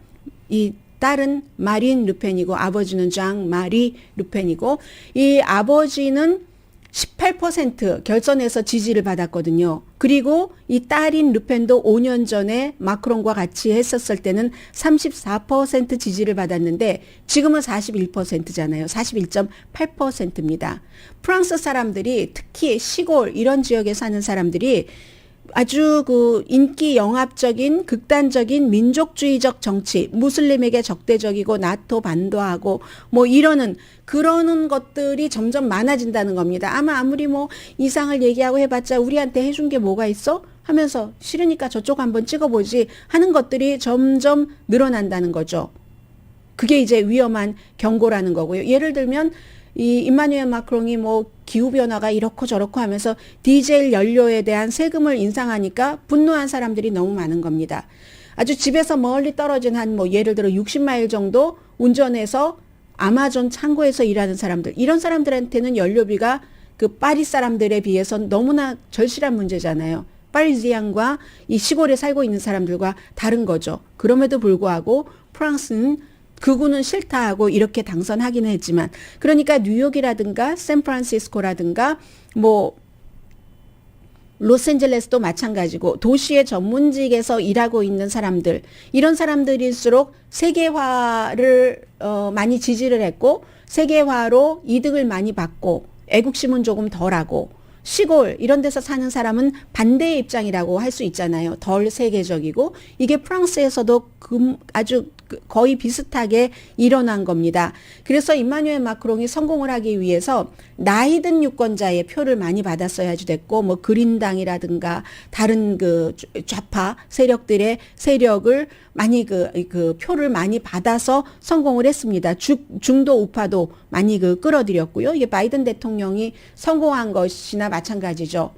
이 딸은 마린 르펜이고 아버지는 장 마리 르펜이고 이 아버지는 18% 결선에서 지지를 받았거든요. 그리고 이 딸인 르펜도 5년 전에 마크롱과 같이 했었을 때는 34% 지지를 받았는데 지금은 41%잖아요. 41.8%입니다. 프랑스 사람들이 특히 시골 이런 지역에 사는 사람들이 아주 그 인기 영합적인 극단적인 민족주의적 정치, 무슬림에게 적대적이고 나토 반도하고 뭐 이러는 그러는 것들이 점점 많아진다는 겁니다. 아마 아무리 뭐 이상을 얘기하고 해봤자 우리한테 해준 게 뭐가 있어? 하면서 싫으니까 저쪽 한번 찍어보지 하는 것들이 점점 늘어난다는 거죠. 그게 이제 위험한 경고라는 거고요. 예를 들면 이 임마누엘 마크롱이 뭐 기후변화가 이렇고 저렇고 하면서 디젤 연료에 대한 세금을 인상하니까 분노한 사람들이 너무 많은 겁니다. 아주 집에서 멀리 떨어진 한 뭐 예를 들어 60마일 정도 운전해서 아마존 창고에서 일하는 사람들 이런 사람들한테는 연료비가 그 파리 사람들에 비해서 너무나 절실한 문제잖아요. 파리지안과 이 시골에 살고 있는 사람들과 다른 거죠. 그럼에도 불구하고 프랑스는 극우는 싫다 하고 이렇게 당선하기는 했지만 그러니까 뉴욕이라든가 샌프란시스코라든가 뭐 로스앤젤레스도 마찬가지고 도시의 전문직에서 일하고 있는 사람들 이런 사람들일수록 세계화를 많이 지지를 했고 세계화로 이득을 많이 받고 애국심은 조금 덜하고 시골 이런 데서 사는 사람은 반대의 입장이라고 할 수 있잖아요. 덜 세계적이고 이게 프랑스에서도 아주 거의 비슷하게 일어난 겁니다. 그래서 임마누엘 마크롱이 성공을 하기 위해서 나이든 유권자의 표를 많이 받았어야지 됐고 뭐 그린당이라든가 다른 그 좌파 세력들의 세력을 많이 그 표를 많이 받아서 성공을 했습니다. 중도 우파도 많이 끌어들였고요. 이게 바이든 대통령이 성공한 것이나 마찬가지죠.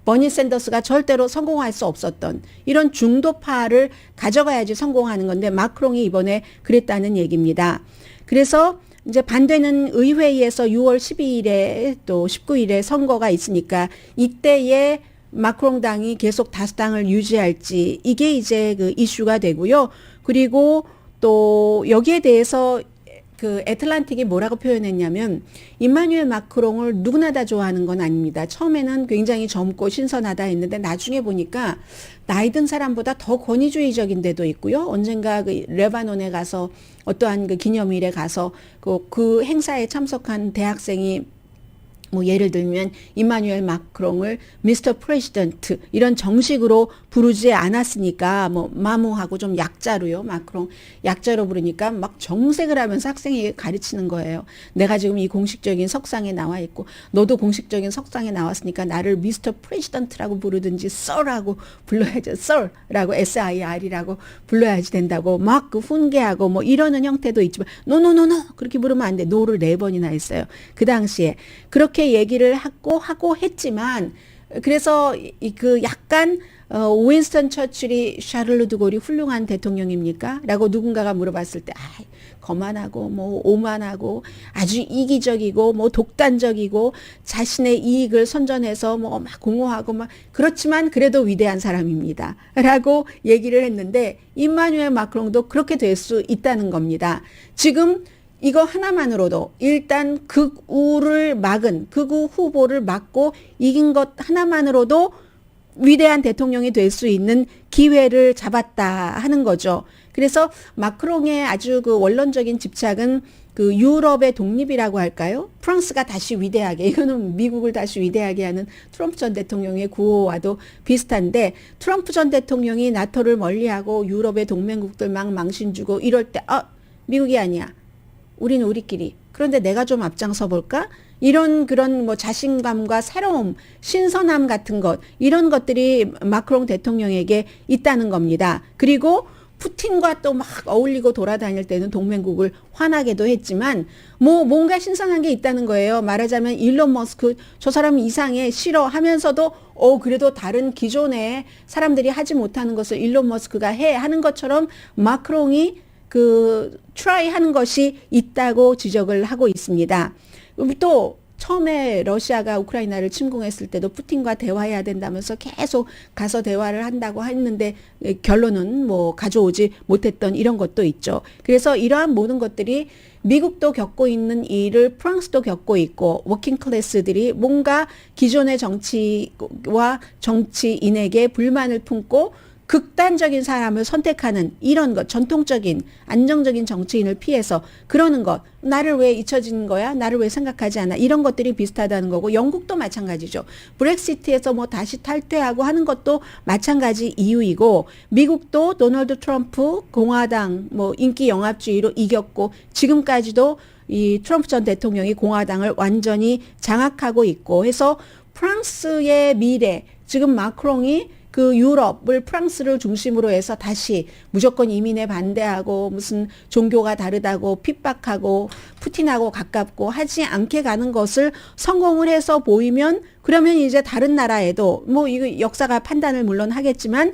버니 샌더스가 절대로 성공할 수 없었던 이런 중도파를 가져가야지 성공하는 건데 마크롱이 이번에 그랬다는 얘기입니다. 그래서 이제 반대는 의회에서 6월 12일에 또 19일에 선거가 있으니까 이때에 마크롱 당이 계속 다수당을 유지할지 이게 이제 그 이슈가 되고요. 그리고 또 여기에 대해서 그 애틀란틱이 뭐라고 표현했냐면 임마누엘 마크롱을 누구나 다 좋아하는 건 아닙니다. 처음에는 굉장히 젊고 신선하다 했는데 나중에 보니까 나이 든 사람보다 더 권위주의적인 데도 있고요. 언젠가 그 레바논에 가서 어떠한 그 기념일에 가서 그 행사에 참석한 대학생이 뭐 예를 들면 임마누엘 마크롱을 미스터 프레지던트 이런 정식으로 부르지 않았으니까 뭐 마모하고 좀 약자로요. 마크롱 약자로 부르니까 막 정색을 하면서 학생에게 가르치는 거예요. 내가 지금 이 공식적인 석상에 나와 있고 너도 공식적인 석상에 나왔으니까 나를 미스터 프레지던트라고 부르든지 썰라고 불러야지 썰라고 SIR이라고 불러야지 된다고 막 그 훈계하고 뭐 이러는 형태도 있지만 노노노노 그렇게 부르면 안 돼. 노를 4번이나 했어요. 그 당시에 그렇게 얘기를 하고 했지만 그래서 그 약간 윈스턴 처칠이 샤를르 드골이 훌륭한 대통령입니까? 라고 누군가가 물어봤을 때 거만하고 뭐 오만하고 아주 이기적이고 뭐 독단적이고 자신의 이익을 선전해서 뭐 막 공허하고 막 그렇지만 그래도 위대한 사람입니다. 라고 얘기를 했는데 임마누엘 마크롱도 그렇게 될 수 있다는 겁니다. 지금 이거 하나만으로도 일단 극우를 막은, 극우 후보를 막고 이긴 것 하나만으로도 위대한 대통령이 될 수 있는 기회를 잡았다 하는 거죠. 그래서 마크롱의 아주 그 원론적인 집착은 그 유럽의 독립이라고 할까요? 프랑스가 다시 위대하게, 이거는 미국을 다시 위대하게 하는 트럼프 전 대통령의 구호와도 비슷한데, 트럼프 전 대통령이 나토를 멀리하고 유럽의 동맹국들 막 망신 주고 이럴 때, 미국이 아니야. 우리는 우리끼리. 그런데 내가 좀 앞장서 볼까? 이런 그런 뭐 자신감과 새로움, 신선함 같은 것, 이런 것들이 마크롱 대통령에게 있다는 겁니다. 그리고 푸틴과 또 막 어울리고 돌아다닐 때는 동맹국을 화나게도 했지만 뭐 뭔가 신선한 게 있다는 거예요. 말하자면 일론 머스크, 저 사람 이상해, 싫어 하면서도 그래도 다른 기존에 사람들이 하지 못하는 것을 일론 머스크가 해 하는 것처럼 마크롱이 그 트라이 하는 것이 있다고 지적을 하고 있습니다. 또 처음에 러시아가 우크라이나를 침공했을 때도 푸틴과 대화해야 된다면서 계속 가서 대화를 한다고 했는데 결론은 뭐 가져오지 못했던 이런 것도 있죠. 그래서 이러한 모든 것들이 미국도 겪고 있는 일을 프랑스도 겪고 있고, 워킹 클래스들이 뭔가 기존의 정치와 정치인에게 불만을 품고 극단적인 사람을 선택하는 이런 것, 전통적인 안정적인 정치인을 피해서 그러는 것, 나를 왜 잊혀진 거야? 나를 왜 생각하지 않아? 이런 것들이 비슷하다는 거고, 영국도 마찬가지죠. 브렉시트에서 뭐 다시 탈퇴하고 하는 것도 마찬가지 이유이고, 미국도 도널드 트럼프 공화당 뭐 인기 영합주의로 이겼고, 지금까지도 이 트럼프 전 대통령이 공화당을 완전히 장악하고 있고 해서 프랑스의 미래, 지금 마크롱이 그 유럽을 프랑스를 중심으로 해서 다시 무조건 이민에 반대하고 무슨 종교가 다르다고 핍박하고 푸틴하고 가깝고 하지 않게 가는 것을 성공을 해서 보이면, 그러면 이제 다른 나라에도 뭐 이거 역사가 판단을 물론 하겠지만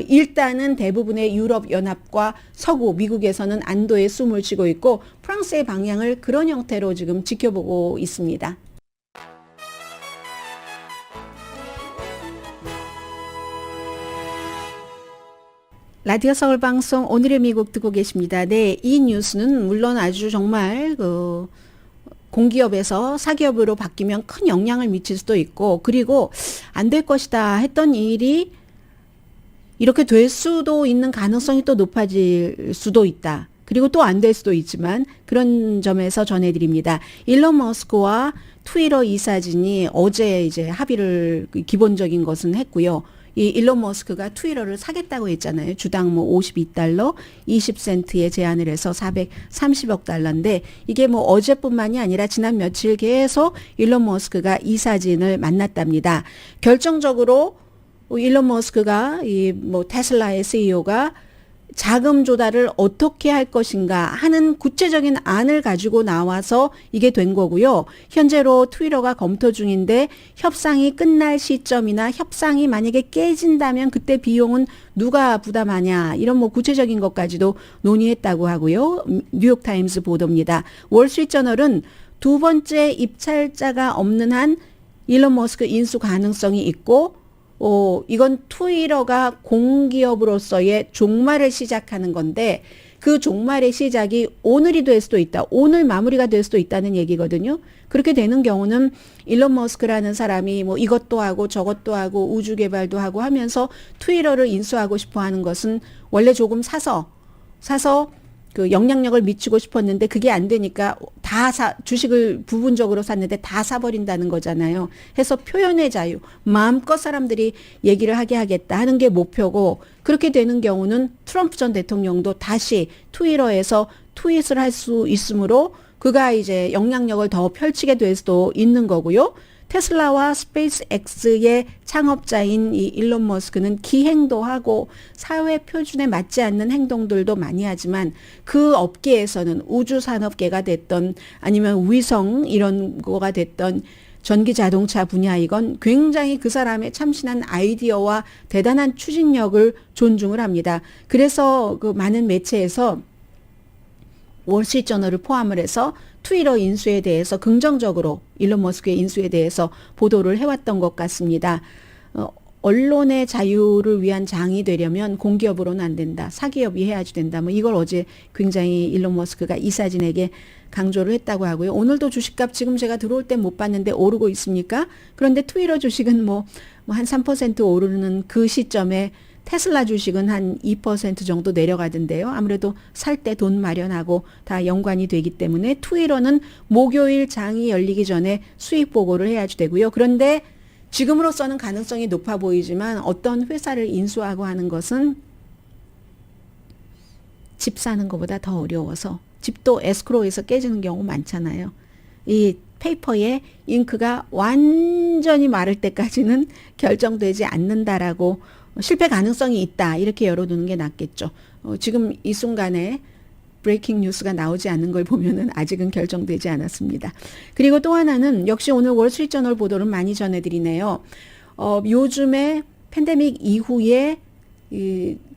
일단은 대부분의 유럽 연합과 서구 미국에서는 안도의 숨을 쉬고 있고, 프랑스의 방향을 그런 형태로 지금 지켜보고 있습니다. 라디오 서울 방송 오늘의 미국 듣고 계십니다. 네, 이 뉴스는 물론 아주 정말 그 공기업에서 사기업으로 바뀌면 큰 영향을 미칠 수도 있고, 그리고 안 될 것이다 했던 일이 이렇게 될 수도 있는 가능성이 또 높아질 수도 있다. 그리고 또 안 될 수도 있지만 그런 점에서 전해드립니다. 일론 머스크와 트위터 이사진이 어제 이제 합의를 기본적인 것은 했고요. 이 일론 머스크가 트위터를 사겠다고 했잖아요. 주당 뭐 52달러, 20센트에 제한을 해서 430억 달러인데, 이게 뭐 어제뿐만이 아니라 지난 며칠 계속 일론 머스크가 이사진을 만났답니다. 결정적으로 일론 머스크가 이 뭐 테슬라의 CEO가 자금 조달을 어떻게 할 것인가 하는 구체적인 안을 가지고 나와서 이게 된 거고요. 현재로 트위터가 검토 중인데, 협상이 끝날 시점이나 협상이 만약에 깨진다면 그때 비용은 누가 부담하냐, 이런 뭐 구체적인 것까지도 논의했다고 하고요. 뉴욕타임스 보도입니다. 월스트리트저널은 두 번째 입찰자가 없는 한 일론 머스크 인수 가능성이 있고, 이건 트위터가 공기업으로서의 종말을 시작하는 건데, 그 종말의 시작이 오늘이 될 수도 있다. 오늘 마무리가 될 수도 있다는 얘기거든요. 그렇게 되는 경우는 일론 머스크라는 사람이 뭐 이것도 하고 저것도 하고 우주 개발도 하고 하면서 트위터를 인수하고 싶어 하는 것은 원래 조금 사서 그 영향력을 미치고 싶었는데 그게 안 되니까 주식을 부분적으로 샀는데 다 사버린다는 거잖아요. 해서 표현의 자유, 마음껏 사람들이 얘기를 하게 하겠다 하는 게 목표고, 그렇게 되는 경우는 트럼프 전 대통령도 다시 트위터에서 트윗을 할 수 있으므로 그가 이제 영향력을 더 펼치게 될 수도 있는 거고요. 테슬라와 스페이스X의 창업자인 이 일론 머스크는 기행도 하고 사회 표준에 맞지 않는 행동들도 많이 하지만, 그 업계에서는 우주 산업계가 됐던 아니면 위성 이런 거가 됐던 전기 자동차 분야이건 굉장히 그 사람의 참신한 아이디어와 대단한 추진력을 존중을 합니다. 그래서 그 많은 매체에서 월스트리트저널을 포함을 해서 트위터 인수에 대해서 긍정적으로 일론 머스크의 인수에 대해서 보도를 해왔던 것 같습니다. 언론의 자유를 위한 장이 되려면 공기업으로는 안 된다. 사기업이 해야지 된다. 뭐 이걸 어제 굉장히 일론 머스크가 이사진에게 강조를 했다고 하고요. 오늘도 주식값 지금 제가 들어올 때 못 봤는데 오르고 있습니까? 그런데 트위터 주식은 뭐 한 3% 오르는 그 시점에 테슬라 주식은 한 2% 정도 내려가던데요. 아무래도 살 때 돈 마련하고 다 연관이 되기 때문에 트위터는 목요일 장이 열리기 전에 수익 보고를 해야지 되고요. 그런데 지금으로서는 가능성이 높아 보이지만 어떤 회사를 인수하고 하는 것은 집 사는 것보다 더 어려워서 집도 에스크로에서 깨지는 경우 많잖아요. 이 페이퍼에 잉크가 완전히 마를 때까지는 결정되지 않는다라고 실패 가능성이 있다 이렇게 열어두는 게 낫겠죠. 지금 이 순간에 브레이킹 뉴스가 나오지 않는 걸 보면은 아직은 결정되지 않았습니다. 그리고 또 하나는 역시 오늘 월스트리트저널 보도를 많이 전해드리네요. 요즘에 팬데믹 이후에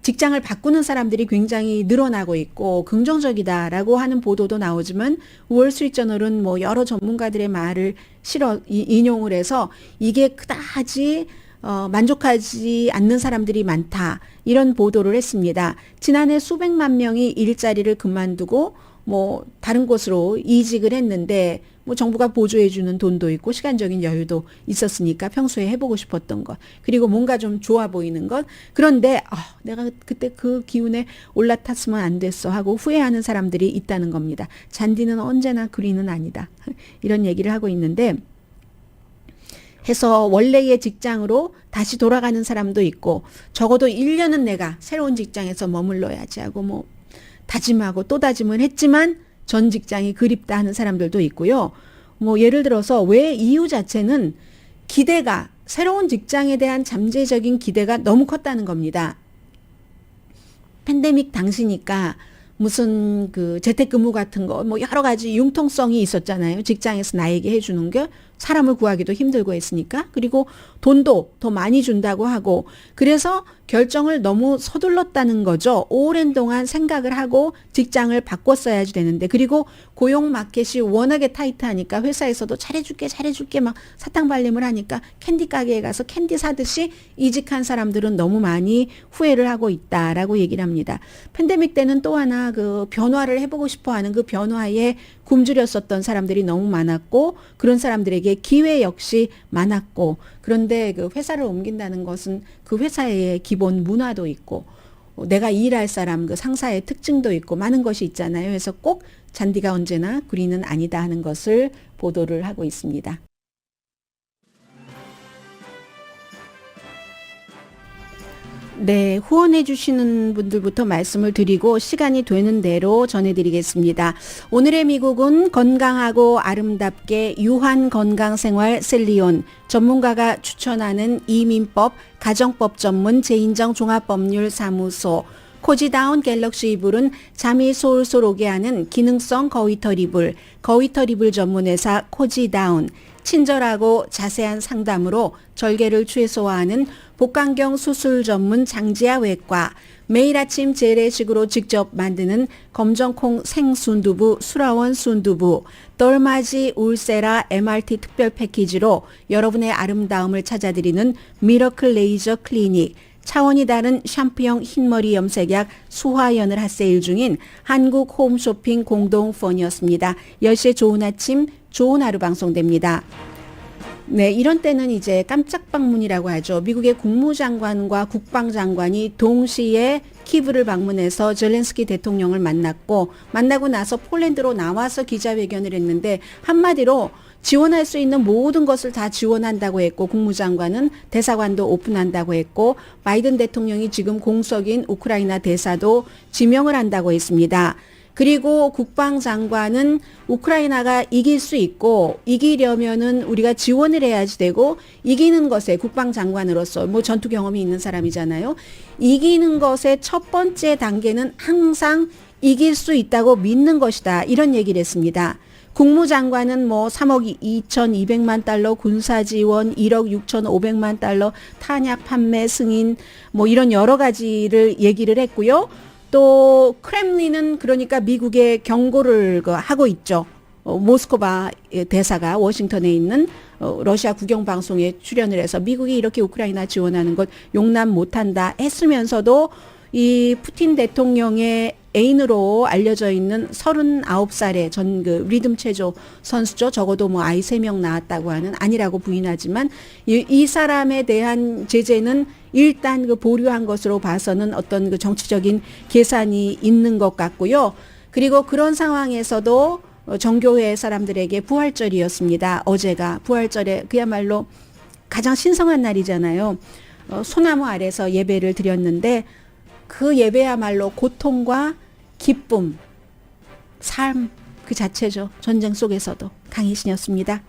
직장을 바꾸는 사람들이 굉장히 늘어나고 있고 긍정적이다라고 하는 보도도 나오지만 월스트리트저널은 뭐 여러 전문가들의 말을 인용을 해서 이게 그다지 만족하지 않는 사람들이 많다. 이런 보도를 했습니다. 지난해 수백만 명이 일자리를 그만두고 뭐 다른 곳으로 이직을 했는데 뭐 정부가 보조해 주는 돈도 있고 시간적인 여유도 있었으니까 평소에 해보고 싶었던 것 그리고 뭔가 좀 좋아 보이는 것 그런데 내가 그때 그 기운에 올라탔으면 안 됐어 하고 후회하는 사람들이 있다는 겁니다. 잔디는 언제나 그리는 아니다. 이런 얘기를 하고 있는데 해서 원래의 직장으로 다시 돌아가는 사람도 있고 적어도 1년은 내가 새로운 직장에서 머물러야지 하고 뭐 다짐하고 또 다짐을 했지만 전 직장이 그립다 하는 사람들도 있고요. 뭐 예를 들어서 왜 이유 자체는 기대가 새로운 직장에 대한 잠재적인 기대가 너무 컸다는 겁니다. 팬데믹 당시니까 무슨 그 재택근무 같은 거 뭐 여러 가지 융통성이 있었잖아요. 직장에서 나에게 해주는 게 사람을 구하기도 힘들고 했으니까. 그리고 돈도 더 많이 준다고 하고 그래서 결정을 너무 서둘렀다는 거죠. 오랜 동안 생각을 하고 직장을 바꿨어야지 되는데 그리고 고용 마켓이 워낙에 타이트하니까 회사에서도 잘해줄게 막 사탕발림을 하니까 캔디 가게에 가서 캔디 사듯이 이직한 사람들은 너무 많이 후회를 하고 있다라고 얘기를 합니다. 팬데믹 때는 또 하나 그 변화를 해보고 싶어하는 그 변화에 굶주렸었던 사람들이 너무 많았고 그런 사람들에게 기회 역시 많았고 그런데 그 회사를 옮긴다는 것은 그 회사의 기본 문화도 있고 내가 일할 사람 그 상사의 특징도 있고 많은 것이 있잖아요. 그래서 꼭 잔디가 언제나 구리는 아니다 하는 것을 보도를 하고 있습니다. 네, 후원해 주시는 분들부터 말씀을 드리고 시간이 되는 대로 전해드리겠습니다. 오늘의 미국은 건강하고 아름답게 유한 건강생활 셀리온 전문가가 추천하는 이민법, 가정법 전문 재인정 종합법률사무소 코지다운 갤럭시 이불은 잠이 솔솔 오게 하는 기능성 거위털 이불, 거위털 이불 전문회사 코지다운 친절하고 자세한 상담으로 절개를 최소화하는 복강경 수술 전문 장지아 외과, 매일 아침 재래식으로 직접 만드는 검정콩 생순두부 수라원 순두부, 덜마지 울세라 MRT 특별 패키지로 여러분의 아름다움을 찾아드리는 미러클 레이저 클리닉, 차원이 다른 샴푸형 흰머리 염색약 수화연을 핫세일 중인 한국 홈쇼핑 공동펀이었습니다. 10시에 좋은 아침, 좋은 하루 방송됩니다. 네, 이런 때는 이제 깜짝 방문이라고 하죠. 미국의 국무장관과 국방장관이 동시에 키브를 방문해서 젤렌스키 대통령을 만나고 나서 폴란드로 나와서 기자회견을 했는데 한마디로 지원할 수 있는 모든 것을 다 지원한다고 했고 국무장관은 대사관도 오픈한다고 했고 바이든 대통령이 지금 공석인 우크라이나 대사도 지명을 한다고 했습니다. 그리고 국방장관은 우크라이나가 이길 수 있고 이기려면은 우리가 지원을 해야지 되고 이기는 것에 국방장관으로서 뭐 전투 경험이 있는 사람이잖아요. 이기는 것의 첫 번째 단계는 항상 이길 수 있다고 믿는 것이다. 이런 얘기를 했습니다. 국무장관은 뭐 3억 2,200만 달러 군사 지원, 1억 6,500만 달러 탄약 판매 승인 뭐 이런 여러 가지를 얘기를 했고요. 또 크렘린은 그러니까 미국에 경고를 하고 있죠. 모스크바 대사가 워싱턴에 있는 러시아 국영방송에 출연을 해서 미국이 이렇게 우크라이나 지원하는 것 용납 못한다 했으면서도 이 푸틴 대통령의 애인으로 알려져 있는 39살의 전 그 리듬 체조 선수죠. 적어도 뭐 아이 3명 낳았다고 하는, 아니라고 부인하지만 이 사람에 대한 제재는 일단 그 보류한 것으로 봐서는 어떤 그 정치적인 계산이 있는 것 같고요. 그리고 그런 상황에서도 정교회 사람들에게 부활절이었습니다. 어제가 부활절에 그야말로 가장 신성한 날이잖아요. 소나무 아래서 예배를 드렸는데 그 예배야말로 고통과 기쁨, 삶 그 자체죠. 전쟁 속에서도. 강희신이었습니다.